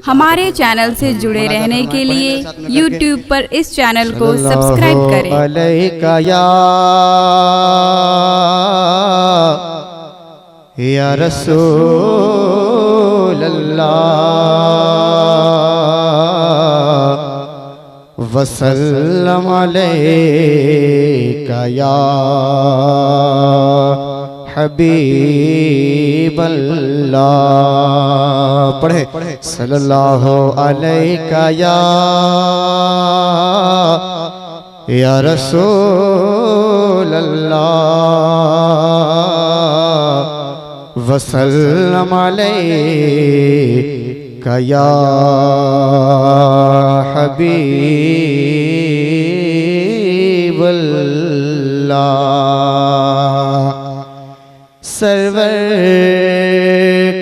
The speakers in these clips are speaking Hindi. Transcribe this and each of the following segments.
हमारे चैनल से जुड़े रहने के लिए YouTube पर इस चैनल को सब्सक्राइब करें। अलैका या रसूल अल्लाह वसल्लम अलैका या हबीब अल्लाह। पढ़े सल्लल्लाहु अलैका या रसूल अल्लाह वसल्लम अलैका या हबीब अल्लाह। सरवर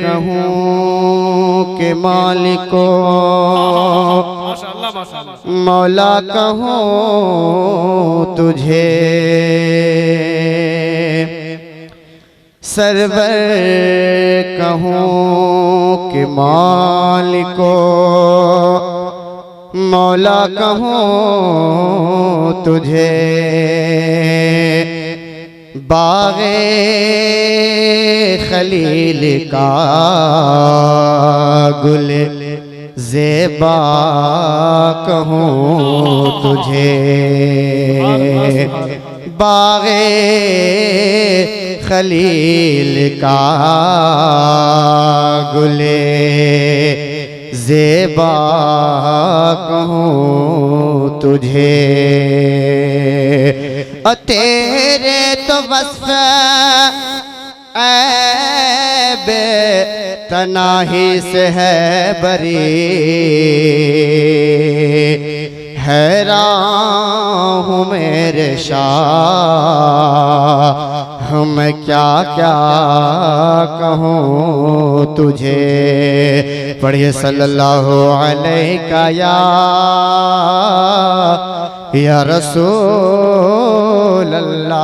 कहूँ के मालिको मौला कहूँ तुझे, सरवर कहूँ के मालिको मौला कहूँ तुझे। बाग़े खलील का गुल ज़ेबा कहूँ तुझे, बाग़े खलील का गुल ज़ेबा कहूँ तुझे। तेरे तो वस्फ़ ऐबे तनाही से है बरी, हैरान हूँ मेरे शाह मैं क्या क्या कहूँ तुझे। पढ़िए सल्लल्लाहु अलैका या रसूल अल्लाह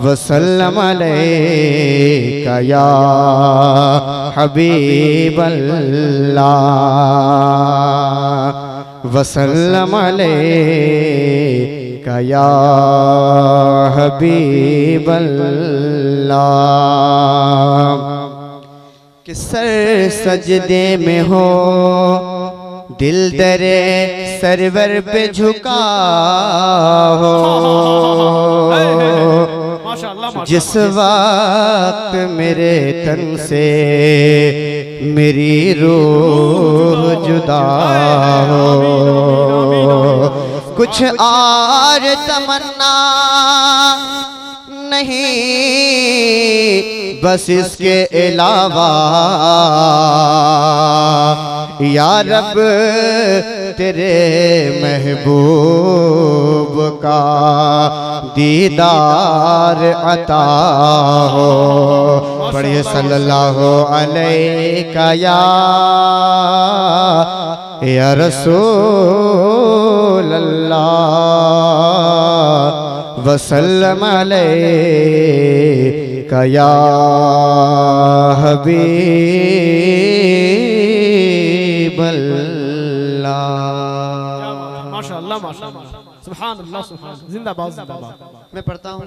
वसल्लम अलैका या हबीब अल्लाह वसल्लम अलैका या हबीब अल्लाह। कि सर सजदे में हो दिल दरे सरवर पे झुका हो, जिस वक्त मेरे तन से मेरी रूह जुदा हो। कुछ और तमन्ना नहीं बस इसके अलावा, या रब तेरे महबूब का दीदार अता हो। पढ़िए सल्लल्लाहु अलैका या रसूल अल्लाह वसल्लम अलैका या हबीब अल्लाह। माशाअल्लाह माशाअल्लाह सुभान अल्लाह सुभान जिंदाबाद जिंदाबाद। मैं पढ़ता हूँ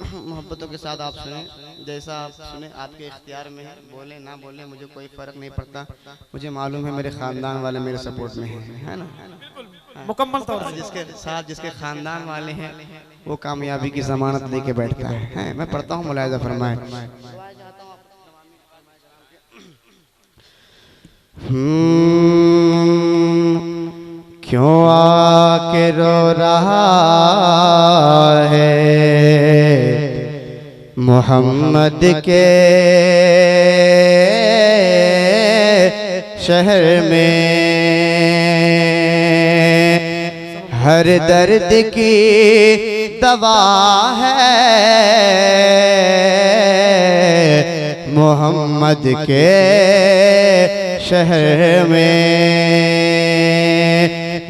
मोहब्बतों के साथ, आप सुने जैसा आप सुने आपके इख्तियार में है। बोले ना बोले मुझे कोई फर्क नहीं पड़ता, मुझे मालूम है मेरे खानदान वाले मेरे सपोर्ट में हैं, है ना। मुकम्मल तौर से जिसके साथ जिसके खानदान वाले हैं वो कामयाबी की जमानत लेके बैठता है। मैं पढ़ता हूँ, मुलाहिजा फरमाए। क्यों आके रो रहा है मोहम्मद के शहर में, हर दर्द की दवा है मोहम्मद के शहर में।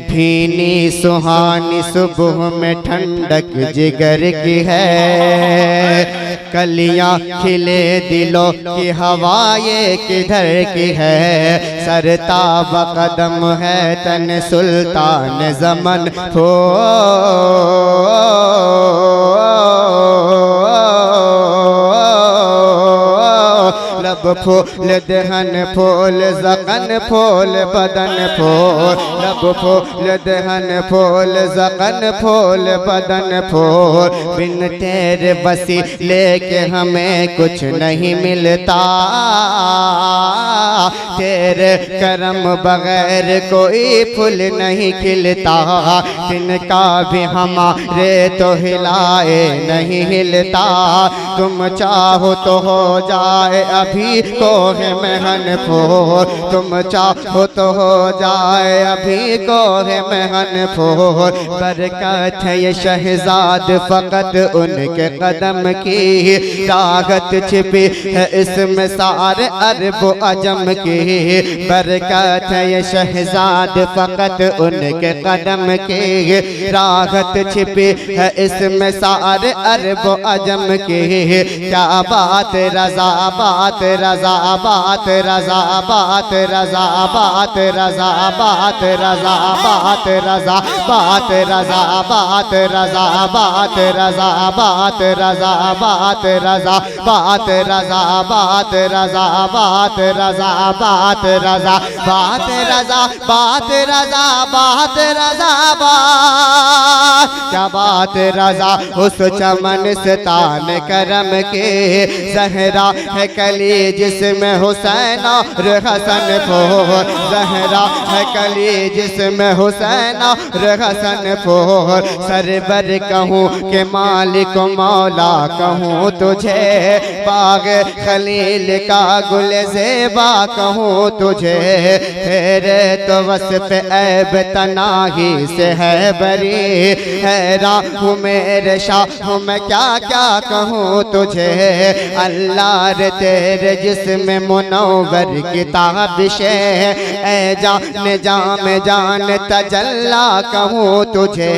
भीनी सुहानी सुबह में ठंडक जिगर की है, कलियां खिले दिलों की हवा ये किधर की है, सरताब कदम है तन सुल्तान ज़मन हो। लब फूल दहन फूल ज़क़न फूल बदन फूल, लब फूल दहन फूल ज़क़न फूल बदन फूल। बिन तेरे वसीले के हमें कुछ नहीं मिलता, तेरे करम बगैर कोई फूल नहीं खिलता। तिनका भी हमारे तो हिलाए नहीं हिलता, तुम चाहो तो हो जाए अभी कोहे महन फोर, तुम चाहो तो हो जाए अभी कोहे महन फोर। बरकत है ये शहजाद फ़कत उनके कदम की, ताकत छिपी है इसमें सारे अरब अजम की। बरकत है ये शहजाद फ़कत उनके कदम की, राहत छिपी है इसमें सारे अरब अजम की। क्या बात रज़ा बात रज़ा बात रज़ा बात रज़ा बात रज़ा बात रज़ा बात रज़ा बात रज़ा बात रज़ा बात रज़ा बात रज़ा बात रज़ा बात रज़ा बात रज़ा बात रज़ा बात रज़ा बात रज़ा बात रज़ा बात रज़ा बात। क्या बात रज़ा उस चमन से तान करम के, ज़हरा है कली जिसमें हुसैन और हसन फोर, ज़हरा है कली जिसमें हुसैन और हसन फोर। सरवर कहूँ के मालिक मौला कहूँ तुझे, बाग खलील का गुल ज़ेबा कहूँ तुझे। तेरे तो वस्फ़ ऐब तनाही से है बरी, हैरान हूँ मेरे शाह मैं क्या क्या कहूँ तुझे। अल्लाह रे तेरे जिस्म मुनव्वर किताबिशे, ऐ जान तजल्ला कहूँ तुझे।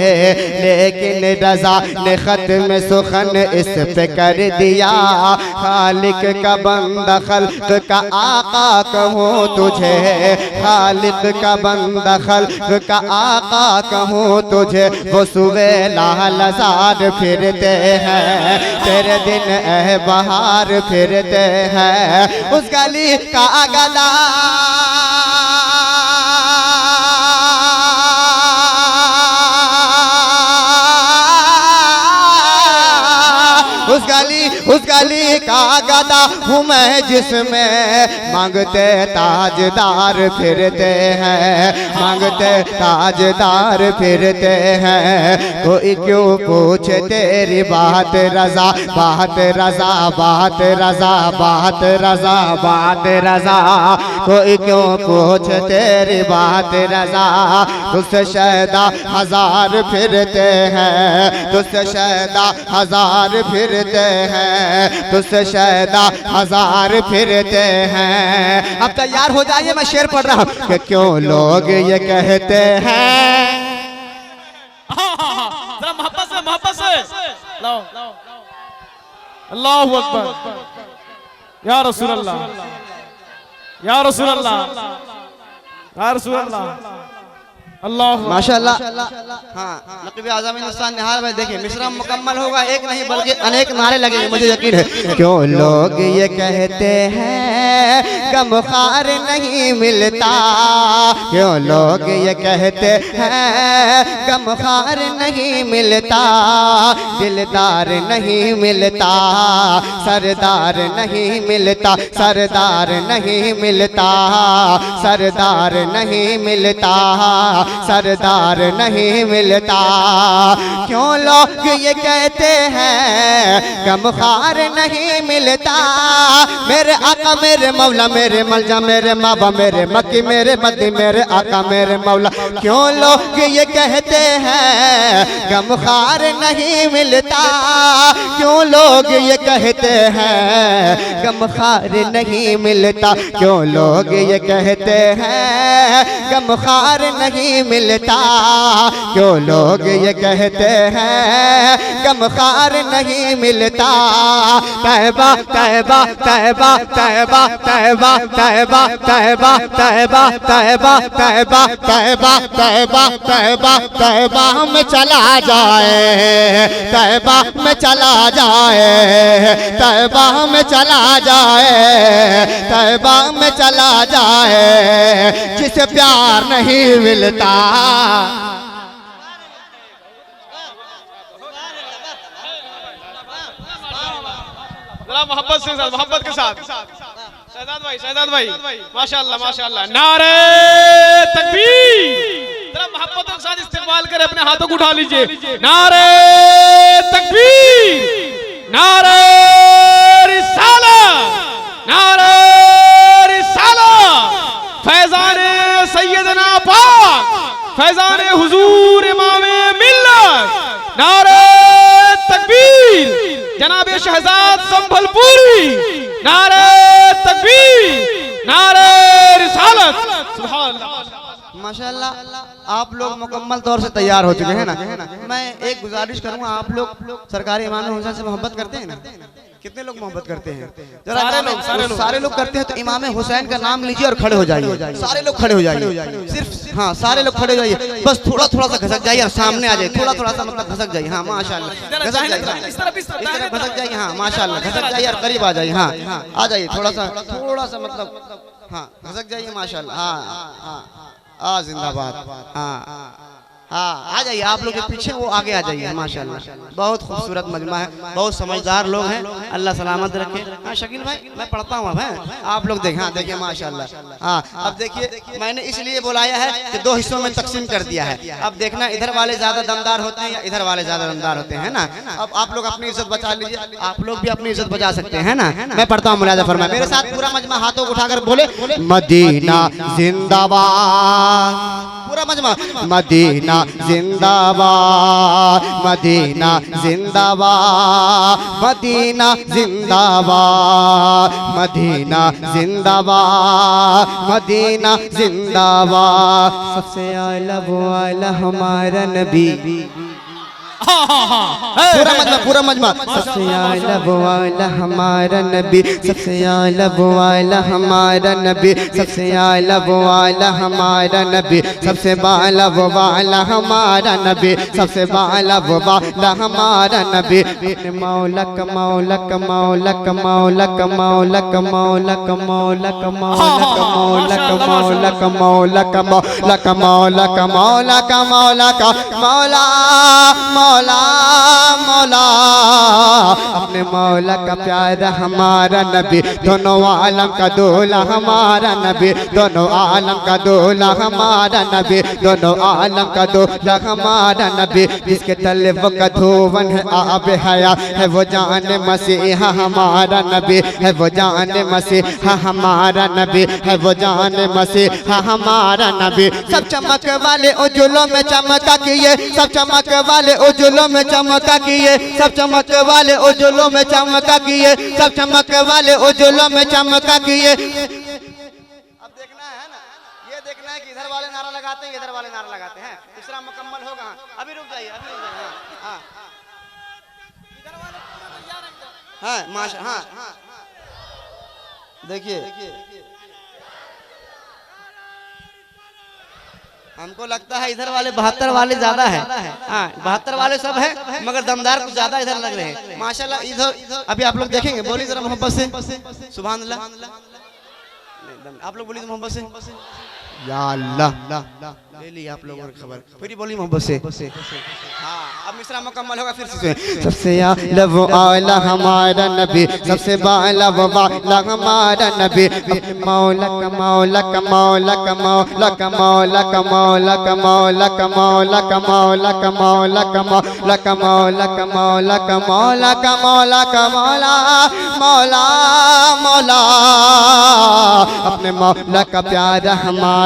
लेकिन रज़ा ने ख़त्म सुखन इस पे कर दिया, खालिक का बंदा खल्क का आका कहूँ तुझे। खालिक का बंदा खल्क का आका कहूँ तुझे। वो सुवेला लज़ार फिरते हैं, तेरे दिन ए बहार फिरते हैं। उस गली का गला उस गली का गदा हूँ मैं जिसमें मांगते ताजदार फिरते हैं, मांगते ताजदार फिरते हैं। कोई क्यों पूछे तेरी बात रज़ा बात रज़ा बात रज़ा बात रज़ा बात रज़ा, कोई क्यों पूछे तेरी बात रज़ा। तुझसे शैदा हजार फिरते हैं, तुझसे शैदा हजार फिरते हैं, तुझसे शैदा हजार फिरते हैं। अब तैयार हो जाइए, मैं शेर पढ़ रहा हूँ कि क्यों लोग ये कहते हैं। जरा मोहब्बत से लाओ। अल्लाहु अकबर। या रसूल अल्लाह, या रसूल अल्लाह, या रसूल अल्लाह। अल्लाह माशाअल्लाह। हाँ, नक़ीब आज़म हिंदुस्तान निहाल भाई देखिए, मिश्रा मुकम्मल होगा, एक नहीं बल्कि अनेक नारे लगेंगे, मुझे यकीन है। क्यों लोग ये कहते हैं गमखार नहीं मिलता, क्यों लोग ये कहते हैं गमखार नहीं मिलता। दिलदार नहीं मिलता, सरदार नहीं मिलता, सरदार नहीं मिलता, सरदार नहीं मिलता, सरदार नहीं मिलता। क्यों लोग ये कहते हैं गमखार नहीं मिलता। मेरे आका मेरे मौला मेरे मलजा मेरे माबा मेरे मक्की मेरे मदी मेरे आका मेरे मौला। क्यों लोग ये कहते हैं गमखार नहीं मिलता। क्यों लोग ये कहते हैं गमखार नहीं मिलता। क्यों लोग ये कहते हैं गमखार नहीं नहीं मिलता। क्यों लोग ये कहते हैं गमखार नहीं मिलता। तैबा तैबा तैबा तैबा तैबा तैबा तैबा तैबा तैबा तैबा तैबा तैबा तैबा तैबा में चला जाए, तैबा में चला जाए, तैबा में चला जाए, तैबा में चला जाए, जिसे प्यार नहीं मिलता। मोहब्बत से साथ, मोहब्बत के साथ शहजाद भाई माशाअल्लाह माशाअल्लाह। नारे तकबीर, जरा मोहब्बत के साथ इस्तेमाल करें, अपने हाथों को उठा लीजिए। नारे तकबीर, नारे रिसालत, नारे रिसालत। फैजाने सैयदना पाक, फैजाने हुजूर इमामे मिल्लत। नारे तकबीर, जनाब शहजाद संभलपुरी। नारे तकबीर, नारे रिसालत। सुभान अल्लाह माशाअल्लाह। आप लोग मुकम्मल तौर से तैयार हो चुके हैं ना। मैं एक गुजारिश करूंगा, आप लोग सरकारी इमाम हुसैन से मोहब्बत करते हैं ना? कितने लोग मोहब्बत करते हैं? सारे लोग करते हैं। तो इमाम हुसैन का नाम लीजिए और खड़े हो जाइए। सारे लोग खड़े हो जाइए, सिर्फ हाँ सारे लोग खड़े हो जाइए। बस थोड़ा थोड़ा सा खसक जाइए और सामने आ जाइए। थोड़ा थोड़ा सा मतलब खसक जाइए। हाँ माशाअल्लाह, खसक जाइए, इस तरह खसक जाइए। हाँ माशाअल्लाह, खसक जाइए और करीब आ जाइए। हाँ आ जाइए, थोड़ा सा मतलब हाँ खसक जाइए माशाअल्लाह। हाँ जिंदाबाद। हाँ आ जाइए, आप लोग के पीछे वो आगे आ जाइए। माशाअल्लाह बहुत खूबसूरत मजमा है, बहुत समझदार लोग हैं, अल्लाह सलामत रखे। हाँ शकील भाई मैं पढ़ता हूँ अब, है आप लोग देखें। हाँ देखिए माशाअल्लाह। हाँ अब देखिए, मैंने इसलिए बुलाया है कि 2 हिस्सों में तकसीम कर दिया है। अब देखना इधर वाले ज्यादा दमदार होते हैं या इधर वाले ज्यादा दमदार होते हैं ना। अब आप लोग अपनी इज्जत बचा लीजिए, आप लोग भी अपनी इज्जत बचा सकते हैं ना। मैं पढ़ता हूँ, मुलाजा फरमाए मेरे साथ। पूरा मजमा हाथों को उठाकर बोले मदीना जिंदाबाद। पूरा मजमा मदीना जिंदाबाद, मदीना जिंदाबाद, मदीना जिंदाबाद, मदीना जिंदाबाद, मदीना जिंदाबाद। सबसे आला वो आला हमारा नबी। पूरा मजमा सबसे आला वो आला हमारा नबी, सबसे आला वो आला हमारा नबी, सबसे आला वो आला हमारा नबी, सबसे बाला वो बाला हमारा नबी, सबसे बाला वो बाला हमारा नबी। मौलक मौलक मौलक मौलक मौलक मौलक मौलक मौलक मौलक मौलक मौलक मौलक मौलक मौलक मौलक मौला मौला मौला। अपने मौला का प्यारा हमारा नबी, दोनों आलम का दूल्हा हमारा नबी, दोनों आलम का दूल्हा हमारा नबी, दोनों आलम का दूल्हा हमारा नबी। जिसके तले वो का धोवन है आब हया है, वो जाने मसीहा हमारा नबी है, वो जाने मसीहा हमारा नबी है, वो जाने मसीहा हमारा नबी। सब चमक वाले उजलों में चमका किए, सब चमक वाले उजलों में चमका किए, सब चमक वाले उजलों में चमका किए, सब चमक वाले उजलों में चमका किए। अब देखना है ना, ये देखना है कि इधर वाले नारा लगाते हैं, इधर वाले नारा लगाते हैं। तीसरा मुकम्मल होगा। अभी रुक जाइए, अभी रुक जाइए। हाँ हाँ माशा हाँ देखिए हमको लगता है इधर वाले 72 वाले ज्यादा है। हाँ 72 वाले सब है, मगर दमदार कुछ ज्यादा इधर लग रहे हैं माशाल्लाह। इधर अभी आप लोग देखेंगे, बोलिए जरा मोहब्बत से सुभान अल्लाह। आप लोग बोलिए मोहब्बत से या अल्लाह। ले ली आप लोगों की खबर, फिर बोलिए मोहब्बत से। हाँ अब मिसरा मुकम्मल होगा फिर से। सबसे आला वो आला हमारा नबी, सबसे बाला वो बाला हमारा नबी। मौला का मौला का मौला का मौला का मौला का मौला का मौला का मौला का मौला का मौला का मौला का मौला का मौला का मौला का मौला का मौला मौला मौला। अपने मौला का प्यारा हमारा